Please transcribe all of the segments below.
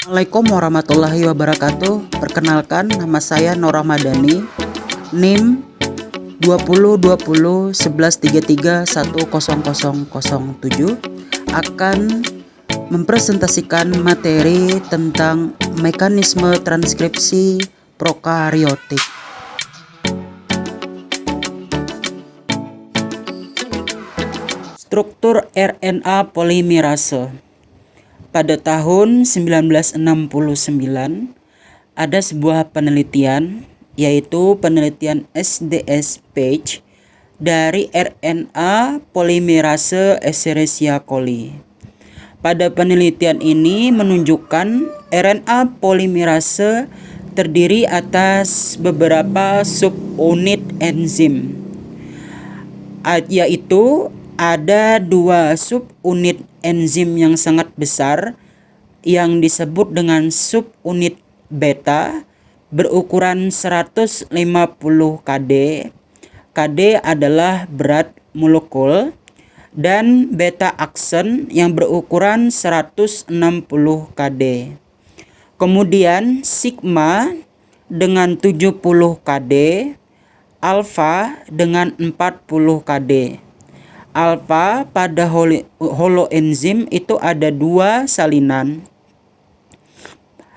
Assalamualaikum warahmatullahi wabarakatuh. Perkenalkan, nama saya Nur Ramadhani, NIM 20201133100007, akan mempresentasikan materi tentang mekanisme transkripsi prokariotik. Struktur RNA polimerase. Pada tahun 1969, ada sebuah penelitian, yaitu penelitian SDS Page dari RNA polimerase Escherichia coli. Pada penelitian ini menunjukkan RNA polimerase terdiri atas beberapa subunit enzim, yaitu ada dua subunit enzim yang sangat besar yang disebut dengan subunit beta berukuran 150 kD. Kd adalah berat molekul, dan beta aksen yang berukuran 160 kD. Kemudian sigma dengan 70 kD, alfa dengan 40 kD. Alfa pada holoenzim itu ada dua salinan.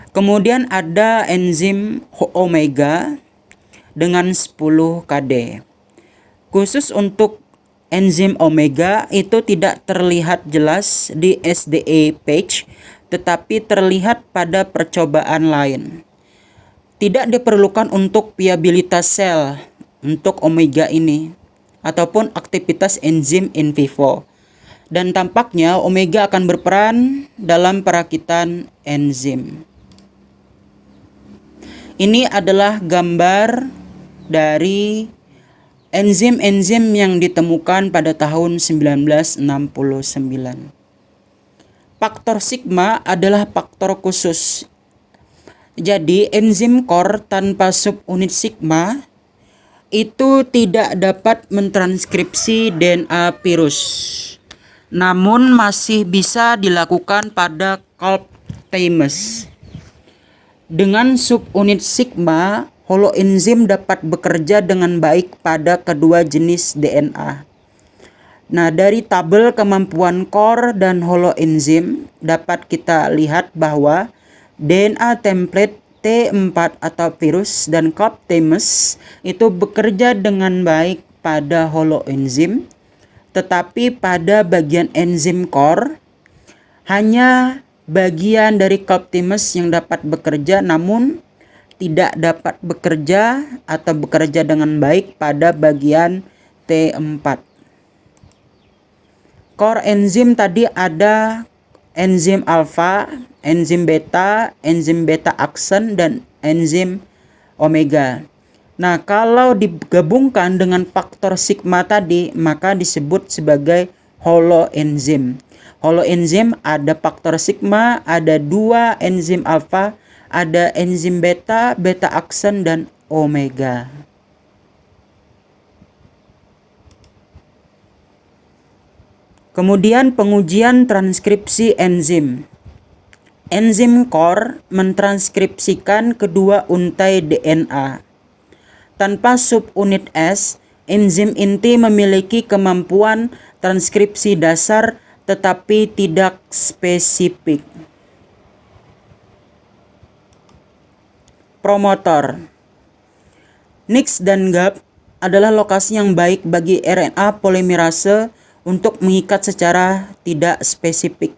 Kemudian ada enzim omega dengan 10 kD. Khusus untuk enzim omega itu tidak terlihat jelas di SDA page, tetapi terlihat pada percobaan lain. Tidak diperlukan untuk viabilitas sel untuk omega ini ataupun aktivitas enzim in vivo, dan tampaknya omega akan berperan dalam perakitan enzim. Ini adalah gambar dari enzim-enzim yang ditemukan pada tahun 1969. Faktor sigma adalah faktor khusus. Jadi enzim core tanpa subunit sigma itu tidak dapat mentranskripsi DNA virus, namun masih bisa dilakukan pada Calp thymus. Dengan subunit sigma, holoenzim dapat bekerja dengan baik pada kedua jenis DNA. Nah, dari tabel kemampuan core dan holoenzim dapat kita lihat bahwa DNA template T4 atau virus dan Calp thymus itu bekerja dengan baik pada holoenzim, tetapi pada bagian enzim core hanya bagian dari Calp thymus yang dapat bekerja, namun tidak dapat bekerja atau bekerja dengan baik pada bagian T4. Core enzim tadi ada enzim alfa, enzim beta aksen, dan enzim omega. Nah, kalau digabungkan dengan faktor sigma tadi, maka disebut sebagai holoenzim. Holoenzim ada faktor sigma, ada dua enzim alfa, ada enzim beta aksen, dan omega. Kemudian pengujian transkripsi enzim. Enzim core mentranskripsikan kedua untai DNA. Tanpa subunit S, enzim inti memiliki kemampuan transkripsi dasar tetapi tidak spesifik. Promotor. Nix dan GAP adalah lokasi yang baik bagi RNA polimerase untuk mengikat secara tidak spesifik.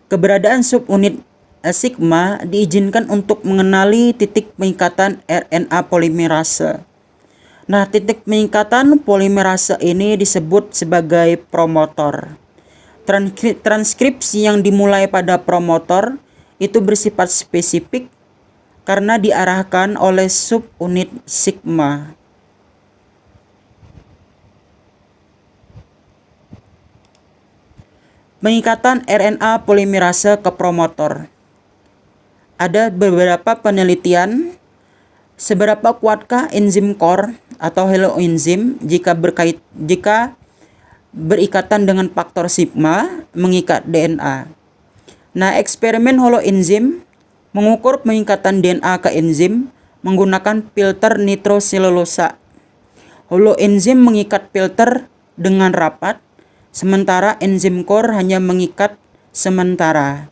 Keberadaan subunit sigma diizinkan untuk mengenali titik pengikatan RNA polimerase. Nah, titik pengikatan polimerase ini disebut sebagai promotor. Transkripsi yang dimulai pada promotor itu bersifat spesifik karena diarahkan oleh subunit sigma. Pengikatan RNA polimerase ke promotor. Ada beberapa penelitian seberapa kuatkah enzim core atau holoenzim jika berikatan dengan faktor sigma mengikat DNA. Nah, eksperimen holoenzim Mengukur peningkatan DNA ke enzim menggunakan filter nitroselulosa. Holoenzim mengikat filter dengan rapat, sementara enzim core hanya mengikat sementara.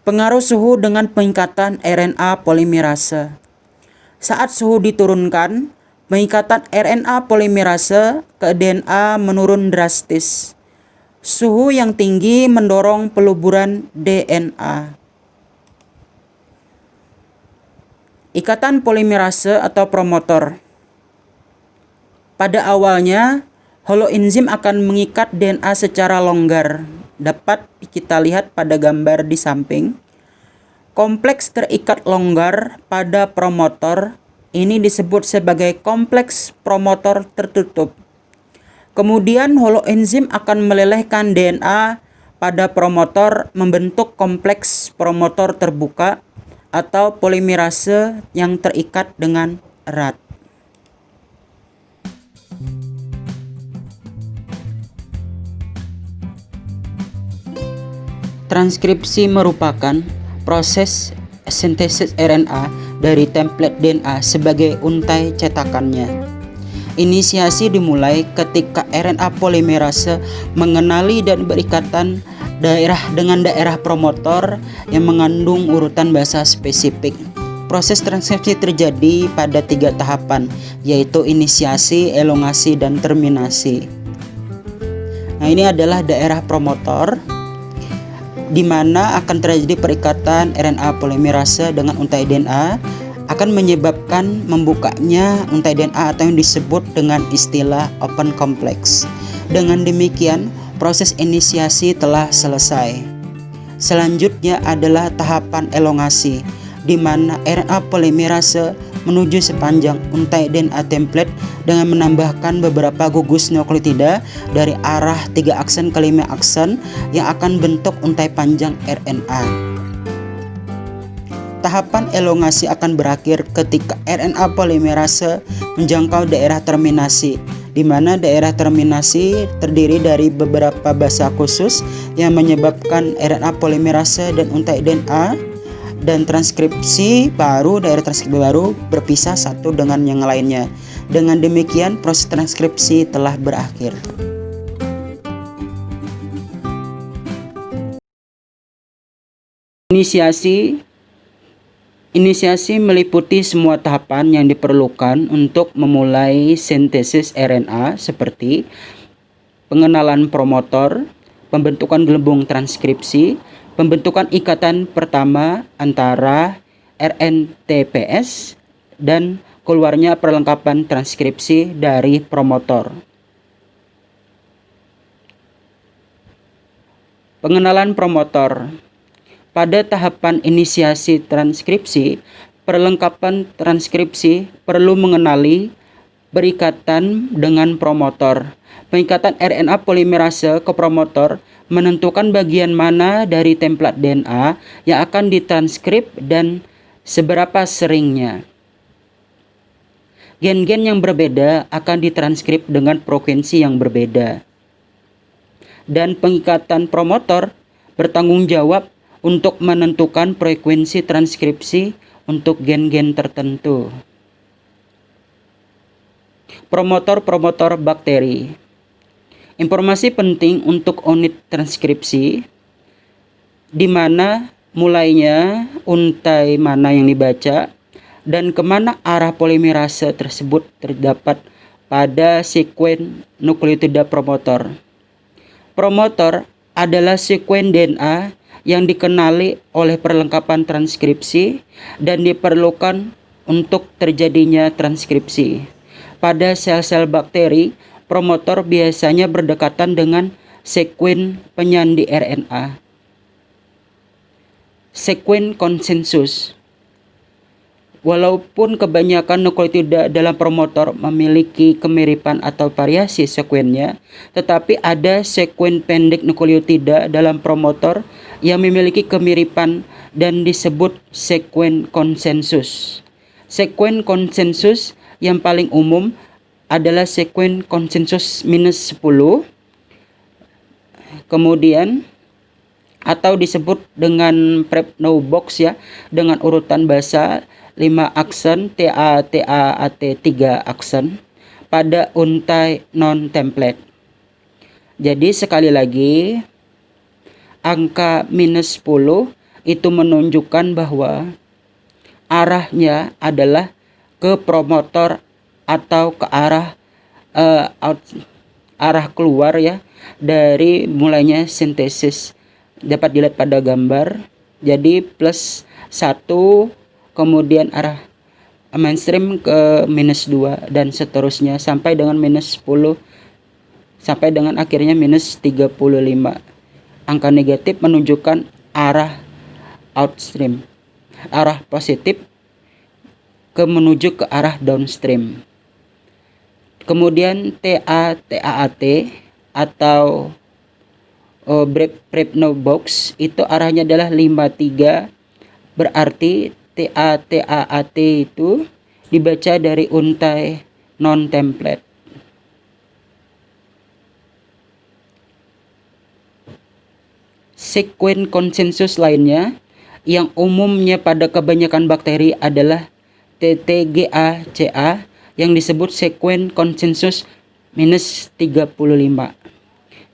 Pengaruh suhu dengan pengikatan RNA polimerase. Saat suhu diturunkan, pengikatan RNA polimerase ke DNA menurun drastis. Suhu yang tinggi mendorong peluburan DNA. Ikatan polimerase atau promotor. Pada awalnya, holoenzim akan mengikat DNA secara longgar. Dapat kita lihat pada gambar di samping. Kompleks terikat longgar pada promotor ini disebut sebagai kompleks promotor tertutup. Kemudian holoenzim akan melelehkan DNA pada promotor membentuk kompleks promotor terbuka atau polimerase yang terikat dengan erat. Transkripsi merupakan proses sintesis RNA dari template DNA sebagai untai cetakannya. Inisiasi dimulai ketika RNA polimerase mengenali dan berikatan dengan daerah promotor yang mengandung urutan basa spesifik. Proses transkripsi terjadi pada 3 tahapan, yaitu inisiasi, elongasi, dan terminasi. Nah, ini adalah daerah promotor di mana akan terjadi perikatan RNA polimerase dengan untai DNA akan menyebabkan membukanya untai DNA atau yang disebut dengan istilah open complex. Dengan demikian, proses inisiasi telah selesai. Selanjutnya adalah tahapan elongasi, di mana RNA polimerase menuju sepanjang untai DNA template dengan menambahkan beberapa gugus nukleotida dari arah 3 aksen ke 5 aksen yang akan bentuk untai panjang RNA. Tahapan elongasi akan berakhir ketika RNA polimerase menjangkau daerah terminasi, di mana daerah terminasi terdiri dari beberapa basa khusus yang menyebabkan RNA polimerase dan untai DNA dan daerah transkripsi baru berpisah satu dengan yang lainnya. Dengan demikian, proses transkripsi telah berakhir. Inisiasi meliputi semua tahapan yang diperlukan untuk memulai sintesis RNA seperti pengenalan promotor, pembentukan gelembung transkripsi, pembentukan ikatan pertama antara RNTPS, dan keluarnya perlengkapan transkripsi dari promotor. Pengenalan promotor. Pada tahapan inisiasi transkripsi, perlengkapan transkripsi perlu mengenali berikatan dengan promotor. Pengikatan RNA polimerase ke promotor menentukan bagian mana dari template DNA yang akan ditranskrip dan seberapa seringnya. Gen-gen yang berbeda akan ditranskrip dengan frekuensi yang berbeda. Dan pengikatan promotor bertanggung jawab untuk menentukan frekuensi transkripsi untuk gen-gen tertentu. Promotor bakteri. Informasi penting untuk unit transkripsi, di mana mulainya untai mana yang dibaca dan kemana arah polimerase tersebut terdapat pada sekuen nukleotida promotor. Promotor adalah sekuen DNA yang dikenali oleh perlengkapan transkripsi dan diperlukan untuk terjadinya transkripsi. Pada sel-sel bakteri, promotor biasanya berdekatan dengan sekuen penyandi RNA. Sekuen konsensus. Walaupun kebanyakan nukleotida dalam promotor memiliki kemiripan atau variasi sekuennya, tetapi ada sekuen pendek nukleotida dalam promotor yang memiliki kemiripan dan disebut sekuen konsensus. Sekuen konsensus yang paling umum adalah sekuen konsensus -10, Kemudian atau disebut dengan Prepnow box ya, dengan urutan bahasa 5 aksen TAT 3 aksen pada untai non template. Jadi sekali lagi, angka minus 10 itu menunjukkan bahwa arahnya adalah ke promotor atau ke arah arah keluar ya dari mulainya sintesis. Dapat dilihat pada gambar. Jadi plus 1, kemudian arah mainstream ke minus 2 dan seterusnya sampai dengan minus 10, sampai dengan akhirnya minus 35. Angka negatif menunjukkan arah outstream, arah positif menuju ke arah downstream. Kemudian TAT atau Prepnow box itu arahnya adalah 53, berarti TAT itu dibaca dari untai non template. Sekuen konsensus lainnya yang umumnya pada kebanyakan bakteri adalah TTGA-CA yang disebut sekuen konsensus minus 35.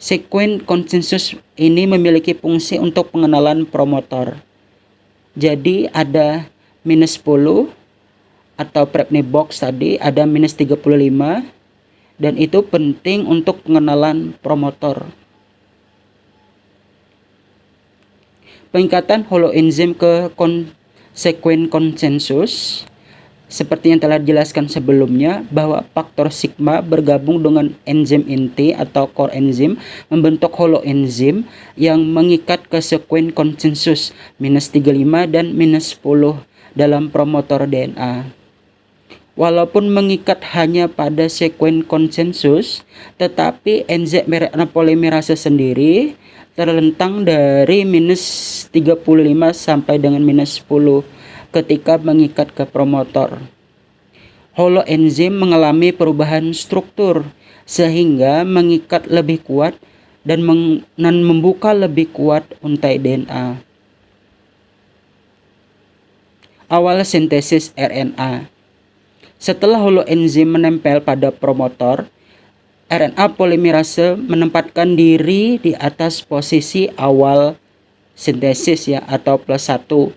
Sekuen konsensus ini memiliki fungsi untuk pengenalan promotor. Jadi ada minus 10 atau Prepnow box tadi ada minus 35 dan itu penting untuk pengenalan promotor. Pengikatan holoenzim ke sekuen konsensus seperti yang telah dijelaskan sebelumnya, bahwa faktor sigma bergabung dengan enzim inti atau core enzim membentuk holoenzim yang mengikat ke sekuen konsensus minus 35 dan minus 10 dalam promotor DNA. Walaupun mengikat hanya pada sekuen konsensus, tetapi enzim RNA polimerase sendiri terlentang dari minus 35 sampai dengan minus 10 ketika mengikat ke promotor. Holoenzim mengalami perubahan struktur sehingga mengikat lebih kuat dan membuka lebih kuat untai DNA. Awal sintesis RNA. Setelah holoenzim menempel pada promotor, RNA polimerase menempatkan diri di atas posisi awal sintesis ya atau plus 1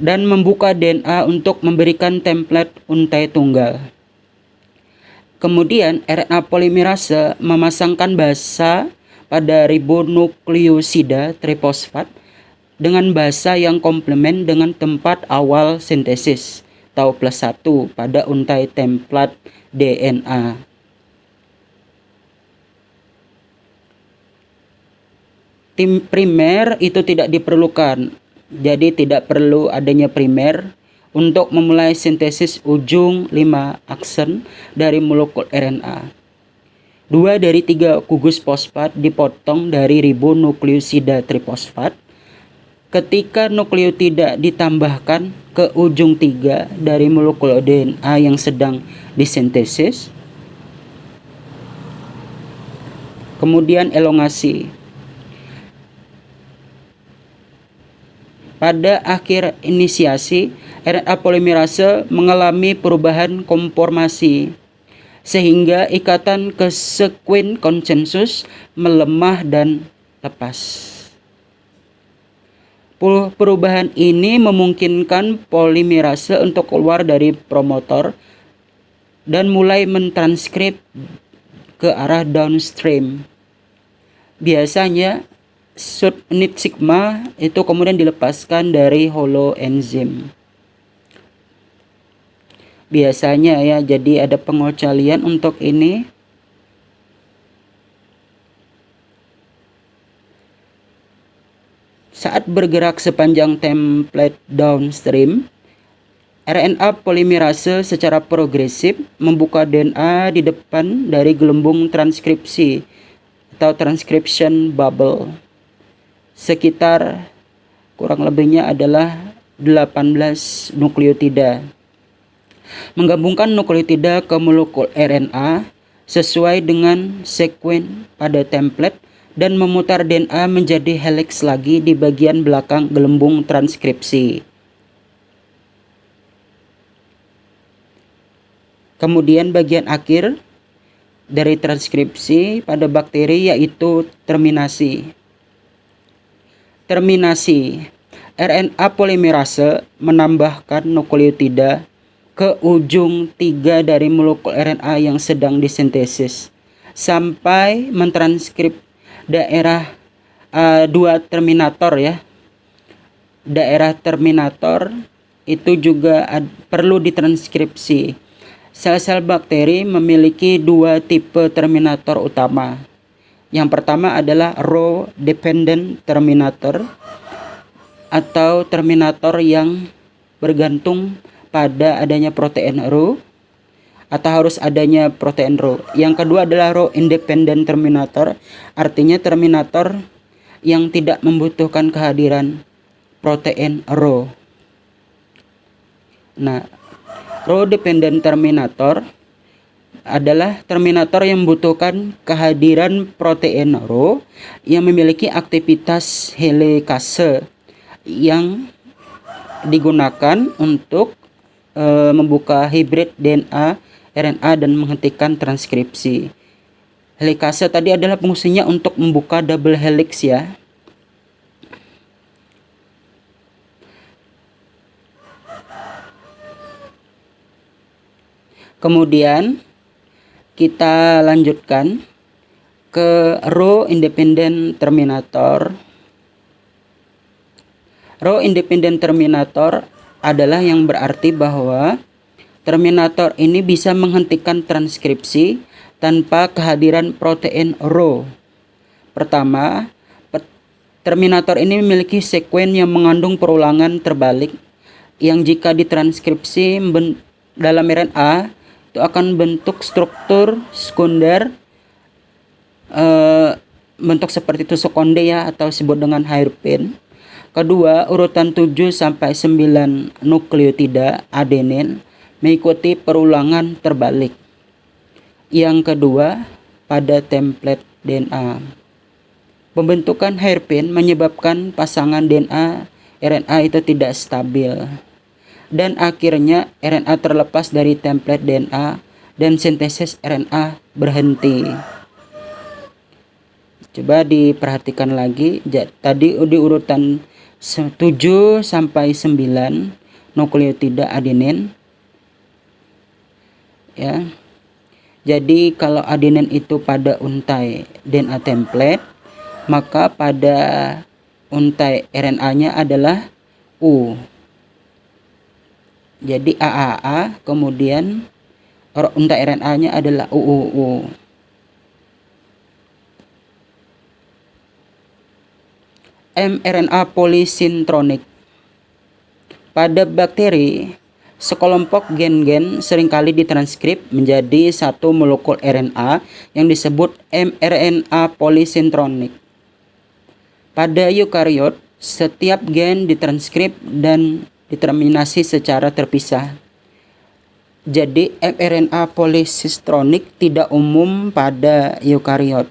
dan membuka DNA untuk memberikan template untai tunggal. Kemudian RNA polimerase memasangkan basa pada ribonukleosida trifosfat dengan basa yang komplement dengan tempat awal sintesis atau plus 1 pada untai template DNA. Tim primer itu tidak diperlukan, jadi tidak perlu adanya primer untuk memulai sintesis ujung 5 aksen dari molekul RNA. 2 dari 3 gugus fosfat dipotong dari ribonukleosida trifosfat. Ketika nukleotida ditambahkan ke ujung 3 dari molekul DNA yang sedang disintesis, kemudian elongasi. Pada akhir inisiasi, RNA polimerase mengalami perubahan konformasi sehingga ikatan ke sekuen konsensus melemah dan lepas. Perubahan ini memungkinkan polimerase untuk keluar dari promotor dan mulai mentranskrip ke arah downstream. Biasanya subunit sigma itu kemudian dilepaskan dari holoenzim. Biasanya ya, jadi ada pengecualian untuk ini. Saat bergerak sepanjang template downstream, RNA polimerase secara progresif membuka DNA di depan dari gelembung transkripsi atau transcription bubble. Sekitar kurang lebihnya adalah 18 nukleotida. Menggabungkan nukleotida ke molekul RNA sesuai dengan sekuen pada template dan memutar DNA menjadi helix lagi di bagian belakang gelembung transkripsi. Kemudian bagian akhir dari transkripsi pada bakteri yaitu terminasi. Terminasi. RNA polimerase menambahkan nukleotida ke ujung 3 dari molekul RNA yang sedang disintesis sampai mentranskrip daerah 2 terminator ya. Daerah terminator itu juga perlu ditranskripsi. Sel-sel bakteri memiliki 2 tipe terminator utama. Yang pertama adalah row dependent terminator atau terminator yang bergantung pada adanya protein row atau harus adanya protein row. Yang kedua adalah row independent terminator, artinya terminator yang tidak membutuhkan kehadiran protein row. Nah, row dependent terminator adalah terminator yang membutuhkan kehadiran protein row yang memiliki aktivitas helikase yang digunakan untuk membuka hibrid DNA RNA dan menghentikan transkripsi. Helikase tadi adalah fungsinya untuk membuka double helix ya. Kemudian kita lanjutkan ke row independent terminator. Row independent terminator adalah yang berarti bahwa terminator ini bisa menghentikan transkripsi tanpa kehadiran protein row. Pertama, terminator ini memiliki sekuen yang mengandung perulangan terbalik yang jika ditranskripsi dalam RNA itu akan bentuk struktur sekunder bentuk seperti tusuk konde ya atau disebut dengan hairpin. Kedua, urutan 7 sampai 9 nukleotida adenin mengikuti perulangan terbalik. Yang kedua, pada template DNA. Pembentukan hairpin menyebabkan pasangan DNA RNA itu tidak stabil. Dan akhirnya RNA terlepas dari template DNA dan sintesis RNA berhenti. Coba diperhatikan lagi. Tadi di urutan 7 sampai 9 nukleotida adenin. Ya. Jadi kalau adenin itu pada untai DNA template, maka pada untai RNA-nya adalah U. Jadi AAA, kemudian untai RNA-nya adalah UUU. mRNA polisintronik. Pada bakteri, sekelompok gen-gen seringkali ditranskrip menjadi satu molekul RNA yang disebut mRNA polisintronik. Pada eukariot, setiap gen ditranskrip dan determinasi secara terpisah. Jadi mRNA polisintronik tidak umum pada eukariot.